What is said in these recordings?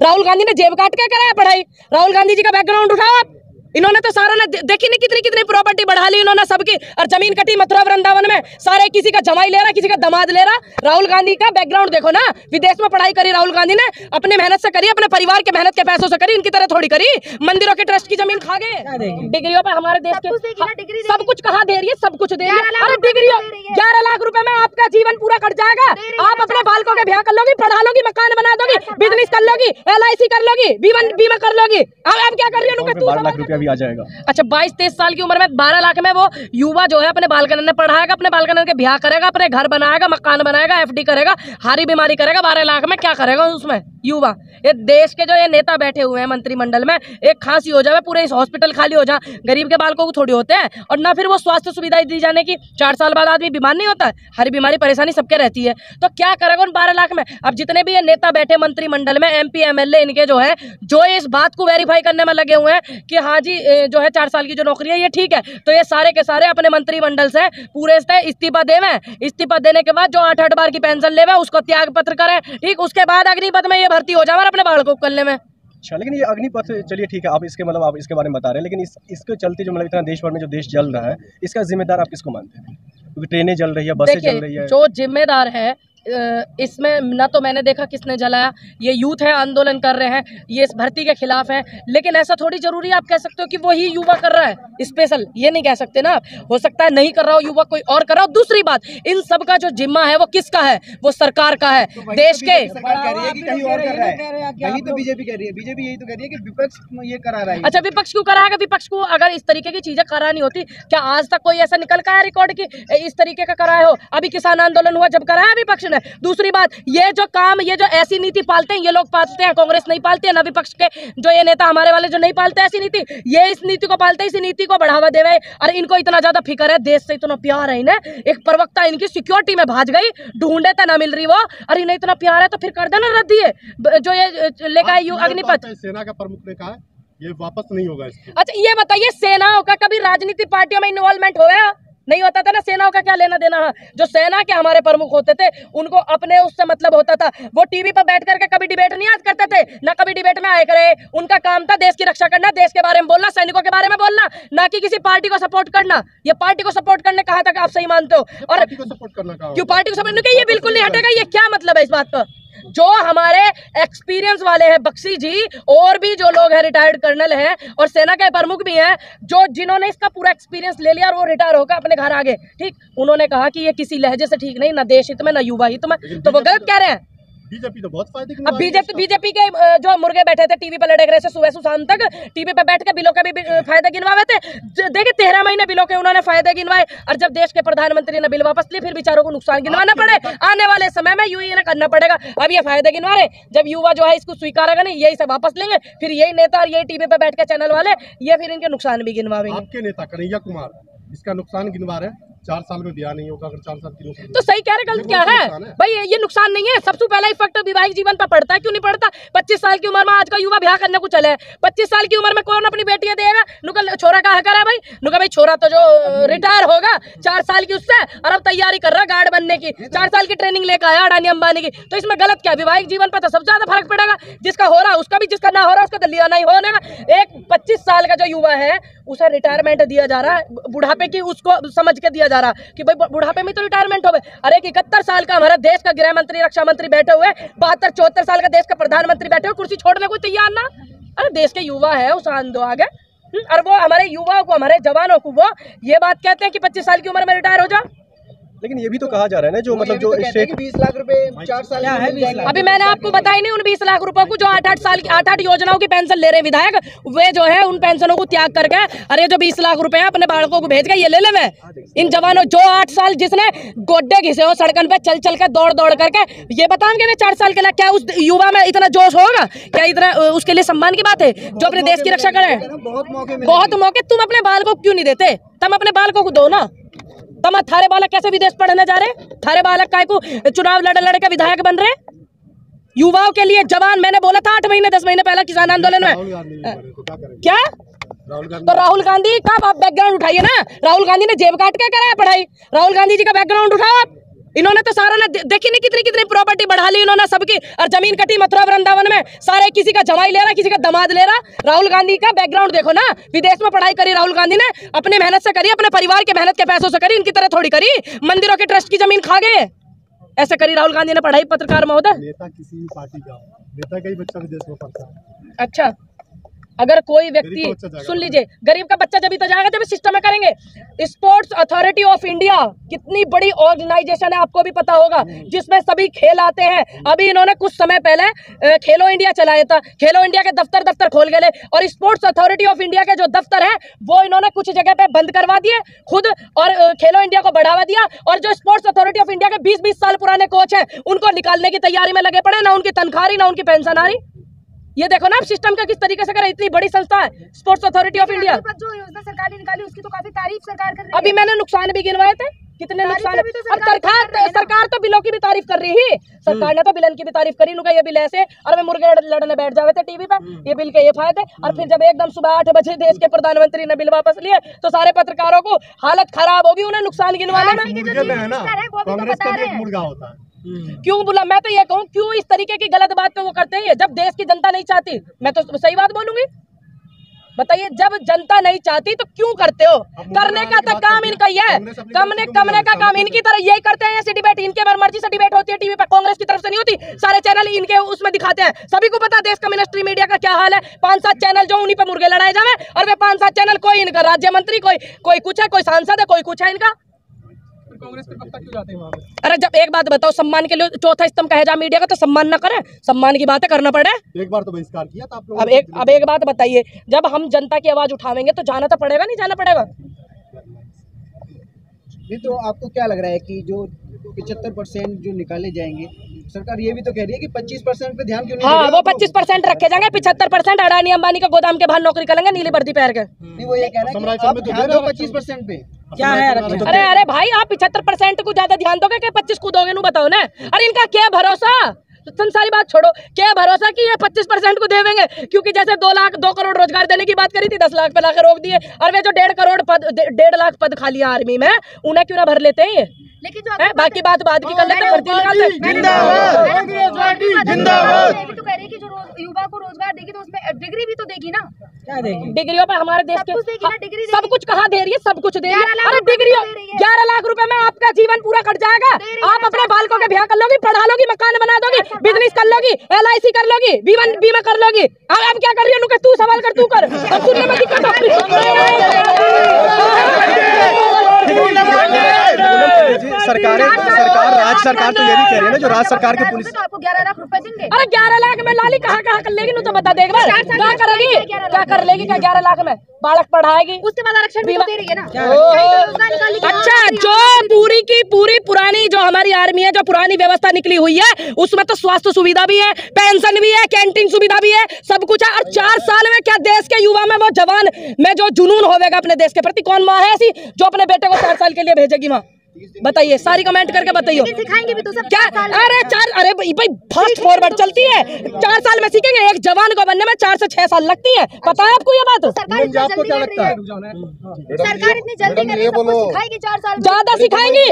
राहुल गांधी ने जेब काट के कराया पढ़ाई? राहुल गांधी जी का बैकग्राउंड उठाओ आप। इन्होंने तो सारा देखी नहीं कितनी कितनी प्रॉपर्टी बढ़ा ली इन्होंने सबकी, और जमीन कटी मथुरा वृंदावन में, सारे किसी का जमाई ले रहा, किसी का दामाद ले रहा। राहुल गांधी का बैकग्राउंड देखो ना, विदेश में पढ़ाई करी राहुल गांधी ने, अपने मेहनत से करी, अपने परिवार के मेहनत के पैसों से करी, इनकी तरह थोड़ी करी। मंदिरों के ट्रस्ट की जमीन खा गए, डिग्रियों पे हमारे देश के सब कुछ कहाँ दे रही है, सब कुछ दे रही है। अरे डिग्रियों 11 लाख रुपए में आपका जीवन पूरा कट जाएगा। आप अपने बालकों के ब्याह कर लोगी, पढ़ा लोगी, मकान बना दोगी, बिजनेस कर लोगी, LIC कर लोगी, बीमा कर लोगी। अब क्या कर रही है? 12 लाख रुपया भी आ जाएगा। अच्छा 22-23 साल की उम्र में 12 लाख में वो युवा जो है अपने बालकन ने पढ़ाएगा, अपने बालकन के ब्याह करेगा, अपने घर बनाएगा, मकान बनाएगा, FD करेगा, हारी बीमारी करेगा। 12 लाख में क्या करेगा उसमें युवा? ये देश के जो ये नेता बैठे हुए हैं मंत्रिमंडल में, एक खांसी हो जाए पूरे हॉस्पिटल खाली हो जाए, गरीब के बालकों को थोड़ी होते हैं। और ना फिर वो स्वास्थ्य सुविधाएं दी जाने की, 4 साल बाद आदमी बीमार नहीं होता है, हर बीमारी परेशानी सबके रहती है। तो क्या करेगा उन 12 लाख में? अब जितने भी ये नेता बैठे मंत्रिमंडल में, MP MLA इनके जो है, जो इस बात को वेरीफाई करने में लगे हुए हैं कि हाँ जी जो है 4 साल की जो नौकरी है ये ठीक है, तो ये सारे के सारे अपने मंत्रिमंडल से पूरे इस्तीफा देवे। इस्तीफा देने के बाद जो 8-8 बार की पेंशन लेवे उसको त्याग पत्र करें, ठीक, उसके बाद अग्निपथ में ये भर्ती हो जाए अपने बाल को करने में। अच्छा, लेकिन ये अग्निपथ चलिए ठीक है, आप इसके मतलब आप इसके बारे में बता रहे हैं, लेकिन इसके चलते जो मतलब इतना देश भर में जो देश जल रहा है, इसका जिम्मेदार आप किसको मानते हैं? क्योंकि ट्रेनें जल रही है, बसें जल रही है। जो जिम्मेदार है इसमें ना तो मैंने देखा किसने जलाया, ये यूथ है, आंदोलन कर रहे हैं, ये इस भर्ती के खिलाफ है, लेकिन ऐसा थोड़ी जरूरी आप कह सकते हो कि वही युवा कर रहा है स्पेशल, ये नहीं कह सकते ना। हो सकता है नहीं कर रहा हो युवा, कोई और कर रहा हो। दूसरी बात, इन सब का जो जिम्मा है वो किसका है? वो सरकार का है, देश के। कहीं और कर रहा है, कहीं तो बीजेपी कह रही है, बीजेपी यही तो कह रही है कि विपक्ष ये करा रहा है। अच्छा विपक्ष क्यों कराएगा? विपक्ष को अगर इस तरीके की चीजें करानी होती, क्या आज तक कोई ऐसा निकल का है रिकॉर्ड की इस तरीके का कराया हो? अभी किसान आंदोलन हुआ जब कराया विपक्ष ने। दूसरी बात, ये जो काम, ये जो ऐसी नीति पालते हैं, ये लोग पालते हैं, कांग्रेस नहीं पालती है, ना विपक्ष के जो ये नेता हमारे वाले जो नहीं पालते ऐसी नीति, ये इस नीति को पालते हैं, इसी नीति को बढ़ावा देवे। और इनको इतना ज्यादा फिक्र है, देश से इतना प्यार है इन्हें। एक प्रवक्ता इनकी सिक्योरिटी में भाग गई, ढूंढे तो ना मिल रही वो, और इन्हें इतना प्यार है तो फिर कर देना रद्द ये जो ये लेकर आई अग्निपथ। सेना का प्रमुख ने कहा ये वापस नहीं होगा इसको। अच्छा ये बताइए, सेनाओं का कभी राजनीतिक पार्टियों में इन्वॉल्वमेंट होया? नहीं होता था ना। सेनाओं का क्या लेना देना है? जो सेना के हमारे प्रमुख होते थे उनको अपने उससे मतलब होता था, वो टीवी पर बैठ करके कभी डिबेट नहीं आज करते थे, ना कभी डिबेट में आए करे। उनका काम था देश की रक्षा करना, देश के बारे में बोलना, सैनिकों के बारे में बोलना, ना कि किसी पार्टी को सपोर्ट करना। ये पार्टी को सपोर्ट करने कहा था, आप सही मानते हो? और सपोर्ट करना क्यों पार्टी को सपोर्ट? ये बिल्कुल नहीं हटेगा। ये क्या मतलब है इस बात पर? जो हमारे एक्सपीरियंस वाले हैं, बख्शी जी और भी जो लोग हैं, रिटायर्ड कर्नल हैं और सेना के प्रमुख भी हैं, जो जिन्होंने इसका पूरा एक्सपीरियंस ले लिया और वो रिटायर होकर अपने घर आ गए, ठीक, उन्होंने कहा कि ये किसी लहजे से ठीक नहीं, ना देश हित में ना युवा हित में, तो वो गलत कह रहे हैं। बीजेपी तो बहुत फायदे। अब बीजेपी के जो मुर्गे बैठे थे टीवी पे लटक रहे थे सुबह से शाम तक, टीवी पे बैठ के बिलों के भी फायदे गिनवाए थे। देखिए 13 महीने बिलों के उन्होंने फायदे गिनवाए, और जब देश के प्रधानमंत्री ने बिल वापस लिए फिर बेचारों को नुकसान गिनवाना पड़े। आने वाले समय में यूं ही करना पड़ेगा। अब ये फायदे गिनवा रहे, जब युवा जो है इसको स्वीकारेगा नहीं, यही सब वापस लेंगे, फिर यही नेता और यही टीवी पे बैठ के चैनल वाले ये फिर इनके नुकसान भी गिनवाएंगे। आपके नेता कन्हैया कुमार इसका नुकसान गिनवा रहे हैं, 4 साल में दिया नहीं होगा, अगर 4 साल की तो सही कह रहे, गलत क्या है भाई? ये नुकसान नहीं है। सबसे पहला इफेक्ट वैवाहिक जीवन पर पड़ता है। क्यों नहीं पड़ता? 25 साल की उम्र में आज का युवा ब्याह करने को चले, 25 साल की उम्र में कौन अपनी बेटियां देगा? नुका छोरा कहा करा भाई, नुका भाई छोरा तो जो रिटायर होगा 4 साल की उससे, और अब तैयारी कर रहा गार्ड बनने की, 4 साल की ट्रेनिंग लेकर आया अडानी अंबानी की। तो इसमें गलत क्या? वैवाहिक जीवन पर तो सबसे ज्यादा फर्क पड़ेगा। जिसका हो रहा उसका भी, जिसका ना हो रहा उसका लिया नहीं होने का। एक 25 साल का जो युवा है उसे रिटायरमेंट दिया जा रहा है, बुढ़ापे की उसको समझ के दिया जा रहा है कि भाई बुढ़ापे में तो रिटायरमेंट हो गए। अरे 71 साल का हमारा देश का गृह मंत्री, रक्षा मंत्री बैठे हुए, 72-74 साल का देश का प्रधानमंत्री बैठे हुए, कुर्सी छोड़ने को तैयार ना। अरे देश के युवा है, उस आंदो आगे, और वो हमारे युवाओं को, हमारे जवानों को वो ये बात कहते हैं कि 25 साल की उम्र में रिटायर हो जाओ। लेकिन ये भी तो कहा जा रहा है ना, जो मतलब जो 20 लाख रुपए 4 साल है। अभी मैंने आपको बताया नहीं, उन 20 लाख रुपए को जो 8-8 साल की 8-8 योजनाओं की पेंशन ले रहे विधायक, वे जो है उन पेंशनों को त्याग करके, अरे जो 20 लाख रुपए अपने बालकों को भेज के ये ले ले। इन जवानों जो 8 साल जिसने गोड्डे घिसे हो सड़कन पे चल चल के दौड़ करके, ये बताएंगे वे 4 साल के लिए क्या उस युवा में इतना जोश होगा? क्या इतना उसके लिए सम्मान की बात है जो अपने देश की रक्षा करे? बहुत मौके। तुम अपने बालकों को क्यों नहीं देते? तुम अपने बालकों को दो ना। तुम थारे बालक कैसे विदेश पढ़ने जा रहे? थारे बालक काय को चुनाव लड़ के विधायक बन रहे? युवाओं के लिए जवान, मैंने बोला था 8 महीने 10 महीने पहला किसान आंदोलन में क्या, तो राहुल गांधी का आप बैकग्राउंड उठाइए ना। राहुल गांधी ने जेब काट के कराया पढ़ाई? राहुल गांधी जी का बैकग्राउंड उठाओ आप। इन्होंने तो सारा ना देखी नहीं कितनी कितनी प्रॉपर्टी बढ़ा ली इन्होंने सबकी, और जमीन कटी मथुरा वृंदावन में, सारे किसी का जमाई ले रहा, किसी का दामाद ले रहा। राहुल गांधी का बैकग्राउंड देखो ना, विदेश में पढ़ाई करी राहुल गांधी ने, अपने मेहनत से करी, अपने परिवार के मेहनत के पैसों से करी, इनकी तरह थोड़ी करी मंदिरों के ट्रस्ट की जमीन खा गए। ऐसे करी राहुल गांधी ने पढ़ाई। पत्रकार महोदय, नेता किसी भी पार्टी का, नेता का ही बच्चा विदेश में पढ़ता है। अच्छा, अगर कोई व्यक्ति सुन लीजिए, गरीब का बच्चा जब तो जाएगा जब सिस्टम में करेंगे। स्पोर्ट्स अथॉरिटी ऑफ इंडिया कितनी बड़ी ऑर्गेनाइजेशन है, आपको भी पता होगा, जिसमें सभी खेल आते हैं। अभी इन्होंने कुछ समय पहले खेलो इंडिया चलाया था, खेलो इंडिया के दफ्तर खोल गए, और स्पोर्ट्स अथॉरिटी ऑफ इंडिया के जो दफ्तर है वो इन्होंने कुछ जगह पे बंद करवा दिए खुद, और खेलो इंडिया को बढ़ावा दिया। और जो स्पोर्ट्स अथॉरिटी ऑफ इंडिया के 20-20 साल पुराने कोच हैं उनको निकालने की तैयारी में लगे पड़े, ना उनकी तनख्वाह रही, ना उनकी पेंशन आ रही। ये देखो ना आप सिस्टम का किस तरीके से करे। इतनी बड़ी संस्था है स्पोर्ट्स अथॉरिटी ऑफ इंडिया। जो योजना सरकार ने निकाली उसकी तो काफी तारीफ सरकार कर रही है। अभी मैंने नुकसान भी गिनवाए थे, कितने नुकसान है। अब सरकार तो बिलों की भी तारीफ कर रही है, सरकार ने तो बिलन की भी तारीफ करी। नुका ये बिल ऐसे, और वे मुर्गे लड़ने बैठ जावे थे टीवी पे, ये बिल के ये फायदे। और फिर जब एकदम सुबह 8 बजे देश के प्रधानमंत्री ने बिल वापस लिए तो सारे पत्रकारों को हालत खराब होगी, उन्हें नुकसान गिनवाने में। कांग्रेस का भी एक मुर्गा होता है। क्यों बोला, मैं तो ये कहूँ क्यों इस तरीके की गलत बात पे वो करते हैं, जब देश की जनता नहीं चाहती। मैं तो सही बात बोलूंगी, बताइए, जब जनता नहीं चाहती तो क्यों करते हो? करने का तो काम इनका ही है, कमने का काम इनकी तरह यही करते हैं। ऐसी डिबेट इनके मर्जी से डिबेट होती है टीवी पर, कांग्रेस की तरफ से नहीं होती। सारे चैनल इनके उसमें दिखाते हैं, सभी को पता है देश का मिनिस्ट्री मीडिया का क्या हाल है। 5-7 चैनल जो उन्हीं पर मुर्गे लड़ाए जावे, और वे 5-7 चैनल, कोई इनका राज्य मंत्री, कोई कुछ है, कोई सांसद है, कोई कुछ है इनका। कांग्रेस के पत्ता क्यों जाते हैं वहाँ पे? अरे जब एक बात बताओ, सम्मान के लिए चौथा स्तंभ कहे जा मीडिया का, तो सम्मान न करे, सम्मान की बातें करना पड़े। एक बार तो बहिष्कार किया था आप लोगों अब एक बात बताइए, जब हम जनता की आवाज उठावेंगे तो जाना तो पड़ेगा, नहीं जाना पड़ेगा? नहीं तो आपको क्या लग रहा है कि जो 75% जो निकाले जाएंगे, सरकार ये भी तो कह रही है कि 25% पे ध्यान क्यों नहीं? हाँ, वो 25% रखे जाएंगे, 75% अडानी अंबानी का गोदाम के बाहर नौकरी करेंगे नीली वर्दी पहन के। नहीं, वो ये कह रहा है कि आप ध्यान दो 25% पे। क्या है? अरे भाई, आप 75% को ज्यादा ध्यान दोगे कि 25 को दोगे? नू बताओ ना। अरे इनका क्या भरोसा, सारी बात छोड़ो, क्या भरोसा कि ये 25% को देवेंगे? क्योंकि जैसे 2 करोड़ रोजगार देने की बात करी थी, 10 लाख पे लाकर रोक दिए। और वे जो 1.5 लाख पद खाली आर्मी में, उन्हें क्यों ना भर लेते हैं ये? लेकिन जो बाकी बात की कर लेते, भर्ती निकालते। भी तो कह रही है कि जो युवा को रोजगार देगी तो उसमें डिग्री भी तो देगी ना। क्या देगी? डिग्रियों पे हमारे देश के डिग्री सब कुछ कहाँ दे रही है? सब कुछ दे रही है। अरे डिग्री 11 लाख रुपए में आपका जीवन पूरा कट जाएगा। आप अपने बालकों के ब्याह कर लोगी, पढ़ा लोगी, मकान बना दोगी, बिजनेस कर लोगी, LIC कर लोगी, बीमा कर लोगी। अब क्या कर रही है? तू सवाल कर, तू कर, अब सुनने में सरकार राज्य सरकार तो ये भी कह रही है ना, जो राज्य सरकार के पुलिस आपको 11 लाख रुपए देंगे। अरे 11 लाख में लाली कहाँ कर लेगी? तो बता देगा क्या करेगी, क्या कर लेगी? क्या 11 लाख में बालक पढ़ाएगी? उसके बाद आरक्षण भी तो दे रही है ना। अच्छा, जो पूरी की पूरी पुरानी जो हमारी आर्मी है, जो पुरानी व्यवस्था निकली हुई है, उसमें तो स्वास्थ्य सुविधा भी है, पेंशन भी है, कैंटीन सुविधा भी है, सब कुछ है। और 4 साल में क्या देश के युवा में वो जवान में जो जुनून होगा अपने देश के प्रति? कौन माँ है ऐसी जो अपने बेटे को 4 साल के लिए भेजेगी? माँ बताइए, सारी कमेंट करके बताइए। सिखाएंगे भी तो सब क्या? अरे भाई फास्ट फॉरवर्ड चलती है, 4 साल में सीखेंगे। एक जवान को बनने में 4 से 6 साल लगती है, पता है आपको ये बात? आपको क्या लगता है? सरकार इतनी जल्दी सिखाएगी 4 साल ज्यादा सिखाएंगी।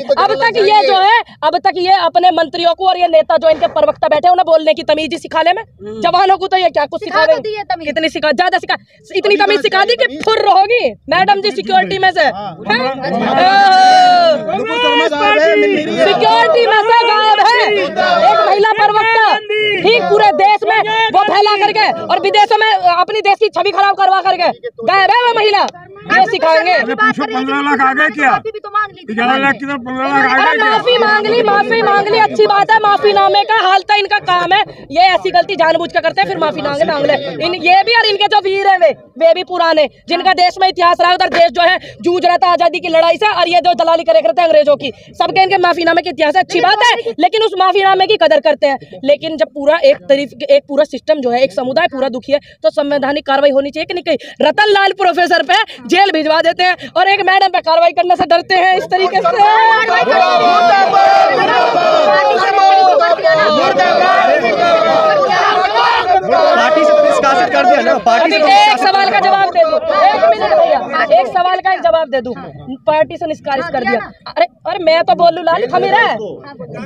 अब तक ये अपने मंत्रियों को और ये नेता जो इनके प्रवक्ता बैठे उन्हें बोलने की तमीज ही सिखाने में, जवानों को तो ये क्या कुछ सिखावे? कितनी सिखा, ज्यादा सिखा, इतनी तमीज सिखा दी कि फुर रहोगी मैडम जी सिक्योरिटी में से, सिक्योरिटी में से गायब है एक महिला प्रवक्ता, ठीक पूरे देश में वो फैला करके और विदेशों में अपनी देश की छवि खराब करवा करके गायब है वो महिला। ये सिखाएंगे। 15 लाख आ गए क्या? 11 लाख की तरफ 15 लाख आ गए? माफी मांग ली, अच्छी बात है। माफीनामे का हाल तो इनका काम है, ये ऐसी गलती जानबूझ कर करते हैं, फिर माफी मांग ले। ये भी, और इनके जो वीर है वे भी पुराने, जिनका देश में इतिहास रहा, उधर देश जो है जूझ रहा था आजादी की लड़ाई से, और ये जो दलाली करे करते हैं अंग्रेजों की, सबके इनके माफीनामे के इतिहास है, अच्छी बात है। लेकिन उस माफीनामे की कदर करते हैं। लेकिन जब पूरा एक पूरा सिस्टम जो है, एक समुदाय पूरा दुखी है, तो संवैधानिक कार्रवाई होनी चाहिए कि नहीं? कहीं रतन लाल प्रोफेसर पे जेल भिजवा देते हैं और एक मैडम पे कार्रवाई करने से डरते हैं इस तरीके से। पार्टी से निष्कासित कर दिया ना, पार्टी अभी से एक सवाल का जवाब दे दो, 1 मिनट भैया, एक सवाल का एक जवाब दे दूं। पार्टी से निष्कासित कर दिया, अरे मैं तो बोलूं लाल थमी रहा है।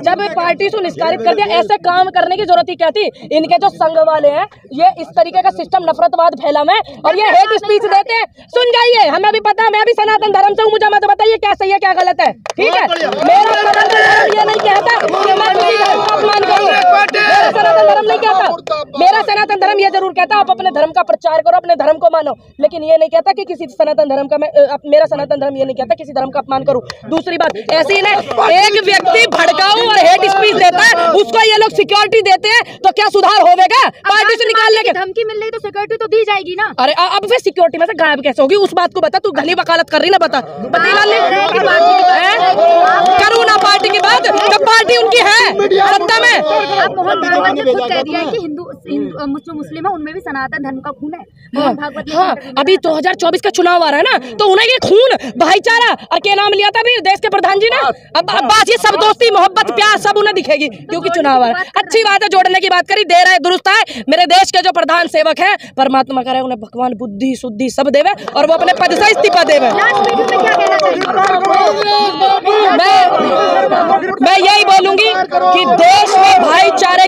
जब पार्टी से निष्कासित कर दिया, ऐसे काम करने की जरूरत ही क्या थी? इनके जो संघ वाले हैं ये इस तरीके का सिस्टम नफरतवाद फैला में और ये हेट स्पीच देते हैं। सुन जाइए, हमें भी पता, मैं भी सनातन धर्म से हूँ, मुझे मत बताइए क्या सही है क्या गलत है, ठीक है? मेरा सनातन धर्म ये नहीं कहता कि मैं किसी धर्म का अपमान करूं, मेरा सनातन धर्म नहीं कहता। मेरा सनातन धर्म ये जरूर कहता आप अपने धर्म का प्रचार करो, अपने धर्म को मानो, लेकिन ये नहीं कहता कि किसी सनातन धर्म का मेरा सनातन धर्म ये नहीं कहता किसी धर्म का अपमान करूं। दूसरी बात, ऐसे ही ना एक व्यक्ति भड़काऊ और हेट स्पीच देता है, उसको ये लोग सिक्योरिटी देते हैं, तो क्या सुधार होगा? पार्टी से निकालने के धमकी मिल रही तो सिक्योरिटी तो दी जाएगी ना। अरे अब फिर सिक्योरिटी में से गायब कैसे होगी? उस बात को बता, तू घनी वकालत कर रही ना, बता करूँ ना पार्टी की बात, जब पार्टी उनकी है सत्ता में। आप मोहन भागवत ने खुद कह दिया है कि हिंदू जो मुस्लिम है उनमें भी सनातन धर्म का खून है। मोहन भागवत ने हाँ, अभी 2024 का चुनाव आ रहा है ना, तो उन्हें ये खून, भाईचारा और क्या नाम लिया था अभी देश के प्रधान जी ने, अब बात ये सब दोस्ती मोहब्बत प्यार सब उन्हें दिखेगी क्योंकि चुनाव आ रहा है। अच्छी बात है, जोड़ने की बात करी, दे रहा है, दुरुस्त है। मेरे देश के जो प्रधान सेवक है, परमात्मा करे उन्हें भगवान बुद्धि शुद्धि सब देवे और वो अपने पद से इस्तीफा देवे। मैं यही बोलूंगी कि देश में भाईचारे